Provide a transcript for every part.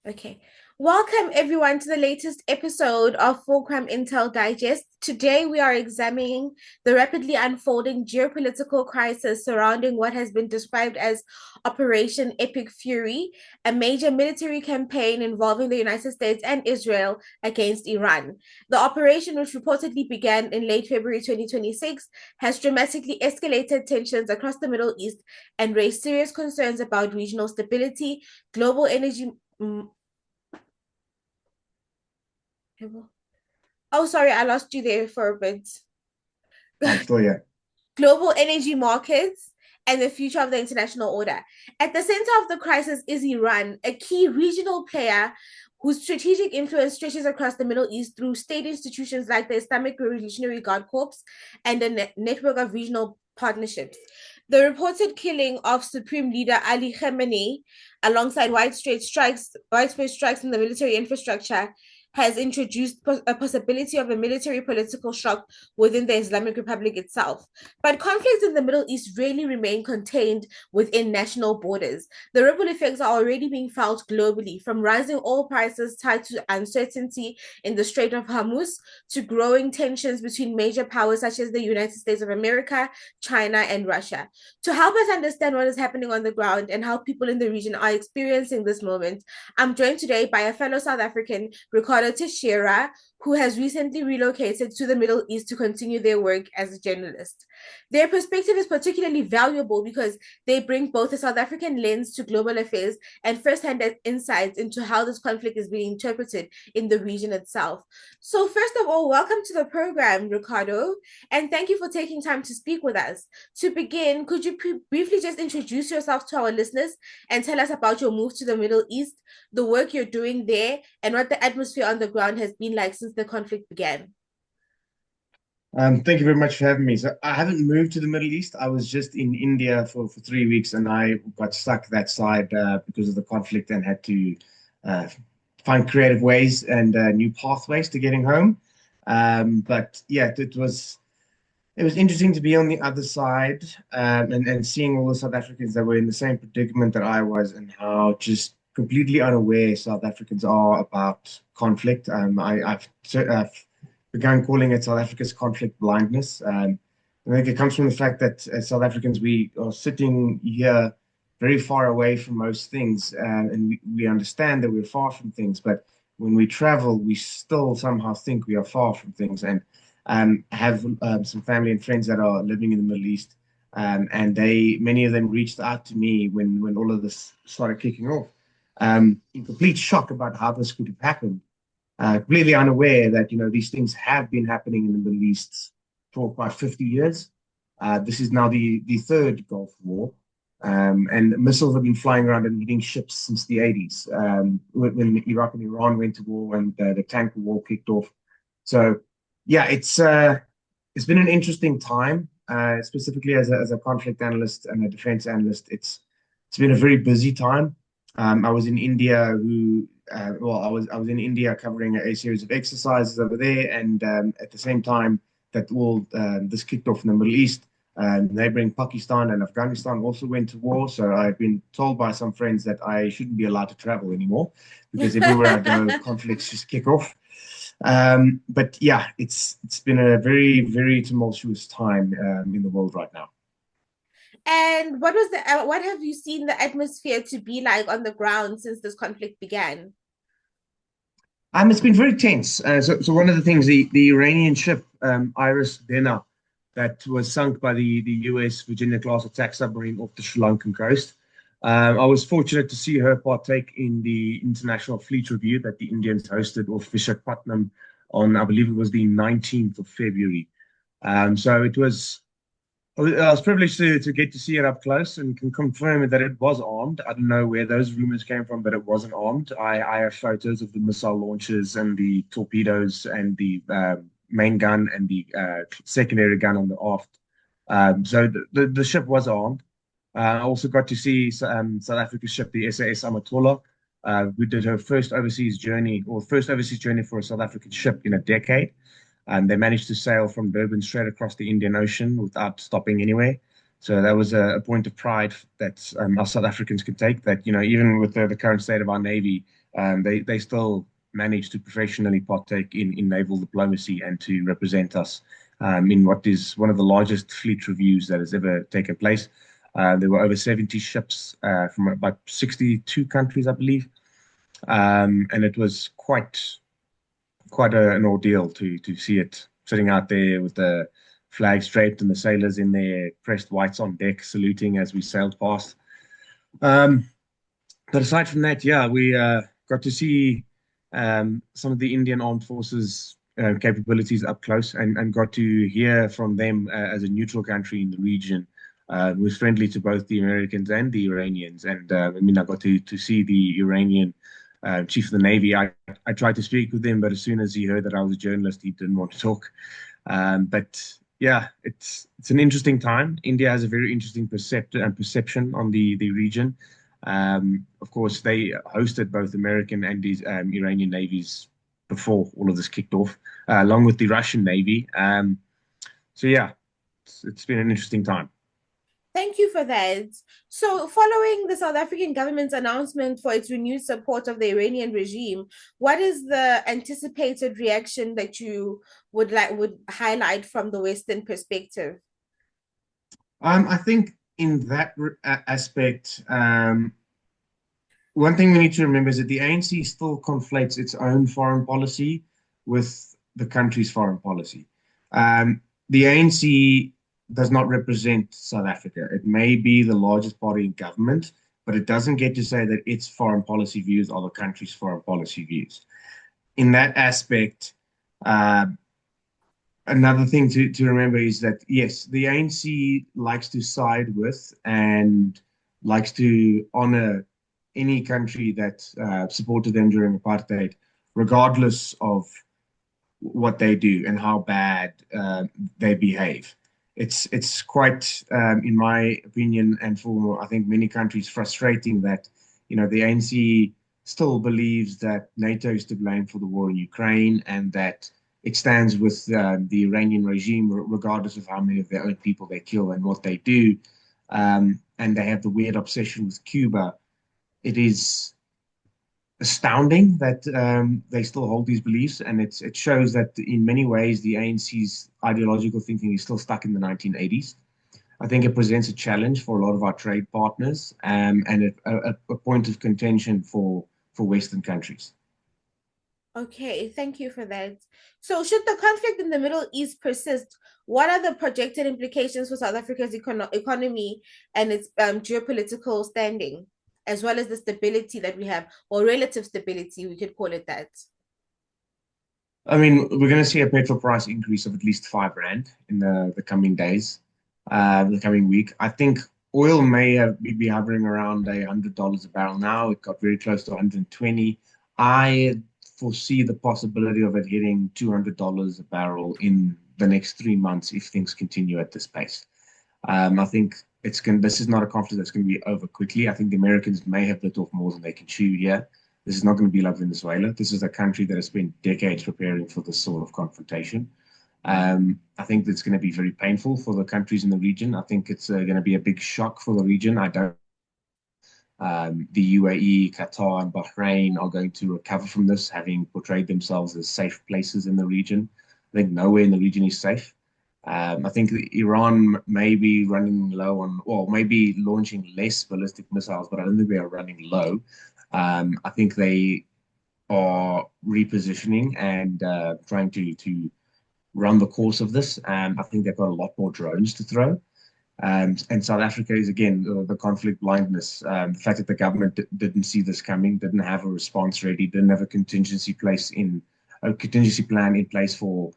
Okay. Welcome everyone to the latest episode of Fulcrum Intel Digest. Today we are examining the rapidly unfolding geopolitical crisis surrounding what has been described as Operation Epic Fury, a major military campaign involving the United States and Israel against Iran. The operation, which reportedly began in late February 2026, has dramatically escalated tensions across the Middle East and raised serious concerns about regional stability, global energy. Oh, sorry, I lost you there for a bit. I'm still here. Global energy markets and the future of the international order. At the center of the crisis is Iran, a key regional player whose strategic influence stretches across the Middle East through state institutions like the Islamic Revolutionary Guard Corps and a network of regional partnerships. The reported killing of Supreme Leader Ali Khamenei, alongside widespread strikes in the military infrastructure, has introduced a possibility of a military political shock within the Islamic Republic itself. But conflicts in the Middle East rarely remain contained within national borders. The ripple effects are already being felt globally, from rising oil prices tied to uncertainty in the Strait of Hormuz to growing tensions between major powers such as the United States of America, China, and Russia. To help us understand what is happening on the ground and how people in the region are experiencing this moment, I'm joined today by a fellow South African, Ricardo Teixeira, who has recently relocated to the Middle East to continue their work as a journalist. Their perspective is particularly valuable because they bring both a South African lens to global affairs and firsthand insights into how this conflict is being interpreted in the region itself. So, first of all, welcome to the program, Ricardo, and thank you for taking time to speak with us. To begin, could you briefly just introduce yourself to our listeners and tell us about your move to the Middle East, the work you're doing there, and what the atmosphere on the ground has been like since the conflict began? Thank you very much for having me. So I haven't moved to the Middle East. I was just in India for 3 weeks and I got stuck that side because of the conflict and had to uh, find creative ways and new pathways to getting home. But yeah, it was interesting to be on the other side and seeing all the South Africans that were in the same predicament that I was and how just completely unaware South Africans are about conflict. I've began calling it South Africa's conflict blindness. I think it comes from the fact that as South Africans, we are sitting here very far away from most things, and we understand that we're far from things, but when we travel, we still somehow think we are far from things. And have some family and friends that are living in the Middle East, and many of them reached out to me when all of this started kicking off, in complete shock about how this could have happened, completely unaware that these things have been happening in the Middle East for about 50 years. This is now the third Gulf War, and missiles have been flying around and hitting ships since the 80s, when Iraq and Iran went to war and the tanker war kicked off. So, yeah, it's been an interesting time, specifically as a conflict analyst and a defense analyst. It's been a very busy time. I was in India I was in India covering a series of exercises over there, and at the same time that all this kicked off in the Middle East, neighboring Pakistan and Afghanistan also went to war. So I've been told by some friends that I shouldn't be allowed to travel anymore because everywhere I go, conflicts just kick off. But yeah, it's been a very, very tumultuous time in the world right now. And what have you seen the atmosphere to be like on the ground since this conflict began? It's been very tense. So one of the things, the Iranian ship Iris Dena, that was sunk by the U.S. Virginia class attack submarine off the Sri Lankan coast. I was fortunate to see her partake in the International Fleet Review that the Indians hosted off Visakhapatnam on, I believe it was the 19th of February. So I was privileged to get to see it up close and can confirm that it was armed. I don't know where those rumors came from, but it wasn't armed. I have photos of the missile launches and the torpedoes and the main gun and the secondary gun on the aft. So the ship was armed. I also got to see South Africa's ship, the SAS Amatola, who did her first overseas journey, or first overseas journey for a South African ship in a decade. They managed to sail from Durban straight across the Indian Ocean without stopping anywhere. So that was a point of pride that us South Africans could take. That even with the current state of our navy, they still manage to professionally partake in naval diplomacy and to represent us in what is one of the largest fleet reviews that has ever taken place. There were over 70 ships from about 62 countries, I believe, and it was quite an ordeal to see it sitting out there with the flags draped and the sailors in their pressed whites on deck saluting as we sailed past. Um, but aside from that, yeah, we got to see some of the Indian Armed Forces capabilities up close and got to hear from them as a neutral country in the region. Was friendly to both the Americans and the Iranians. And I mean, I got to see the Iranian chief of the Navy. I tried to speak with him, but as soon as he heard that I was a journalist, he didn't want to talk. But yeah, it's an interesting time. India has a very interesting perception on the region. Of course, they hosted both American and these Iranian navies before all of this kicked off, along with the Russian Navy. So yeah, it's been an interesting time. Thank you for that. So, following the South African government's announcement for its renewed support of the Iranian regime, what is the anticipated reaction that you would highlight from the Western perspective? I think in that aspect, one thing we need to remember is that the ANC still conflates its own foreign policy with the country's foreign policy. The ANC does not represent South Africa. It may be the largest party in government, but it doesn't get to say that its foreign policy views are the country's foreign policy views. In that aspect, uh, another thing to remember is that, yes, the ANC likes to side with and likes to honor any country that supported them during apartheid, regardless of what they do and how bad they behave. It's quite, in my opinion, and for I think many countries, frustrating that the ANC still believes that NATO is to blame for the war in Ukraine and that it stands with the Iranian regime, regardless of how many of their own people they kill and what they do. And they have the weird obsession with Cuba. It is astounding that they still hold these beliefs, and it shows that in many ways the ANC's ideological thinking is still stuck in the 1980s. I think it presents a challenge for a lot of our trade partners and a point of contention for Western countries. Okay, thank you for that. So, should the conflict in the Middle East persist, what are the projected implications for South Africa's economy and its geopolitical standing, as well as the stability that we have, or relative stability, we could call it that? I mean, we're going to see a petrol price increase of at least 5 rand in the coming days, the coming week. I think oil may be hovering around $100 a barrel now. It got very close to 120. I foresee the possibility of it hitting $200 a barrel in the next 3 months if things continue at this pace. I think this is not a conflict that's going to be over quickly. I think the Americans may have bit off more than they can chew here. This is not going to be like Venezuela. This is a country that has spent decades preparing for this sort of confrontation. I think it's going to be very painful for the countries in the region. I think it's going to be a big shock for the region. I don't. The UAE, Qatar, and Bahrain are going to recover from this, having portrayed themselves as safe places in the region. I think nowhere in the region is safe. I think Iran may be running low on, well, maybe launching less ballistic missiles, but I don't think they are running low. I think they are repositioning and trying to run the course of this. I think they've got a lot more drones to throw. And South Africa is again the conflict blindness, the fact that the government didn't see this coming, didn't have a response ready, didn't have a contingency plan in place for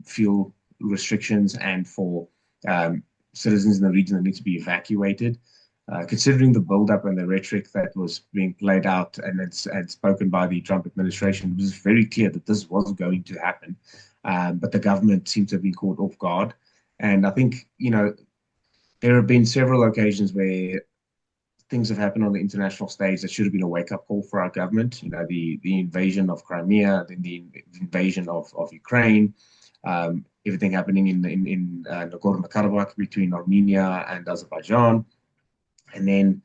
fuel restrictions and for citizens in the region that need to be evacuated. Considering the buildup and the rhetoric that was being played out and spoken by the Trump administration, it was very clear that this was going to happen. But the government seemed to have been caught off guard. And I think, there have been several occasions where things have happened on the international stage that should have been a wake-up call for our government. The invasion of Crimea, then the invasion of Ukraine, everything happening in Nagorno-Karabakh between Armenia and Azerbaijan, and then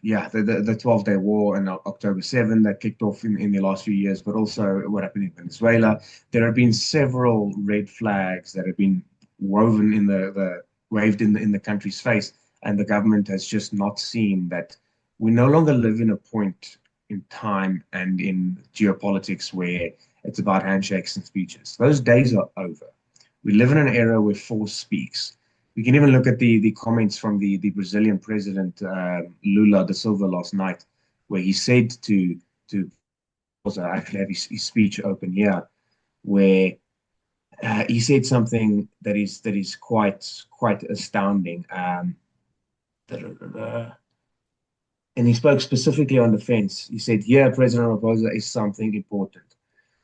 yeah, the 12-day war and October 7 that kicked off in the last few years, but also what happened in Venezuela. There have been several red flags that have been woven in the waved in the country's face, and the government has just not seen that we no longer live in a point in time and in geopolitics where it's about handshakes and speeches. Those days are over. We live in an era where force speaks. We can even look at the comments from the Brazilian president Lula da Silva last night, where he said to also I actually have his speech open here, where he said something that is quite astounding. And he spoke specifically on defense. He said, "Here, President Ramaphosa is something important.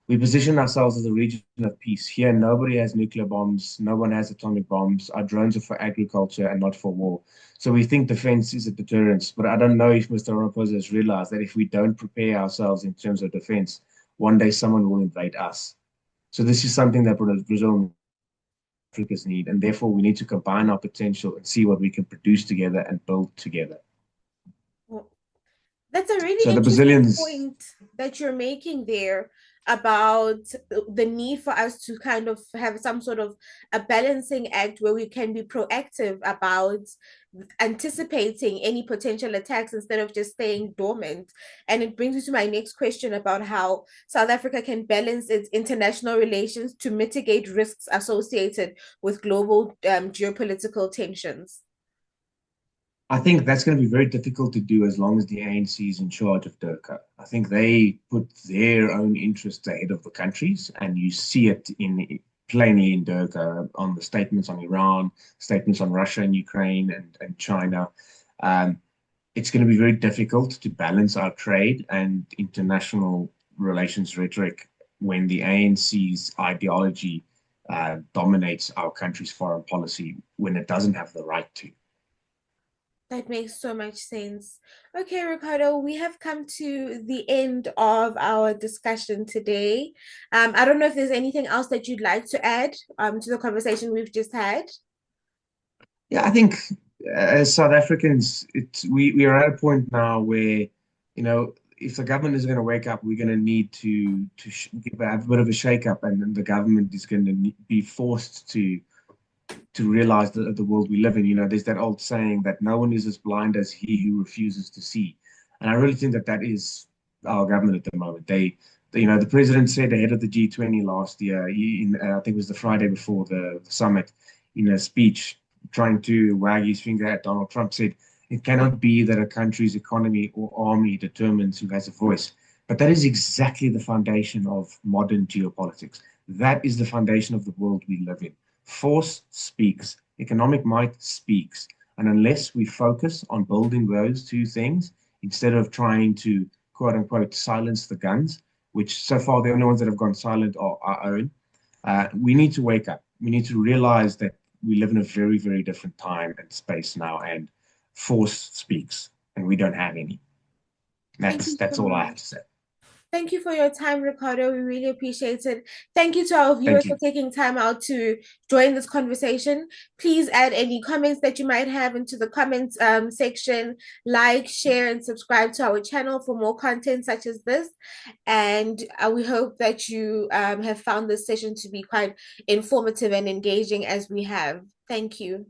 We position ourselves as a region of peace. Here, nobody has nuclear bombs, no one has atomic bombs. Our drones are for agriculture and not for war. So we think defense is a deterrence. But I don't know if Mr. Ramaphosa has realized that if we don't prepare ourselves in terms of defense, one day someone will invade us. So this is something that Brazil and Africa's need, and therefore we need to combine our potential and see what we can produce together and build together." Well, that's a really So the interesting Brazilians, point that you're making there about the need for us to kind of have some sort of a balancing act where we can be proactive about anticipating any potential attacks instead of just staying dormant. And it brings me to my next question about how South Africa can balance its international relations to mitigate risks associated with global geopolitical tensions. I think that's going to be very difficult to do as long as the ANC is in charge of Durka. I think they put their own interests ahead of the country's, and you see it in plainly in Durka on the statements on Iran, statements on Russia and Ukraine and China. Um, it's going to be very difficult to balance our trade and international relations rhetoric when the ANC's ideology dominates our country's foreign policy when it doesn't have the right to. That makes so much sense. Okay, Ricardo, we have come to the end of our discussion today. I don't know if there's anything else that you'd like to add to the conversation we've just had. Yeah, I think as South Africans, we are at a point now where, if the government is going to wake up, we're going to need to have a bit of a shake up, and then the government is going to be forced to realize the world we live in. There's that old saying that no one is as blind as he who refuses to see. And I really think that that is our government at the moment. The president said ahead of the G20 last year, I think it was the Friday before the summit, in a speech, trying to wag his finger at Donald Trump, said, "It cannot be that a country's economy or army determines who has a voice." But that is exactly the foundation of modern geopolitics. That is the foundation of the world we live in. Force speaks, economic might speaks. And unless we focus on building those two things, instead of trying to quote unquote silence the guns, which so far the only ones that have gone silent are our own, we need to wake up. We need to realize that we live in a very, very different time and space now, and force speaks, and we don't have any. Thank That's you so that's all I have much. to say. Thank you for your time, Ricardo. We really appreciate it. Thank you to our viewers Thank for you. taking time out to join this conversation. Please add any comments that you might have into the comments section. Like, share, and subscribe to our channel for more content such as this. And we hope that you have found this session to be quite informative and engaging as we have. Thank you.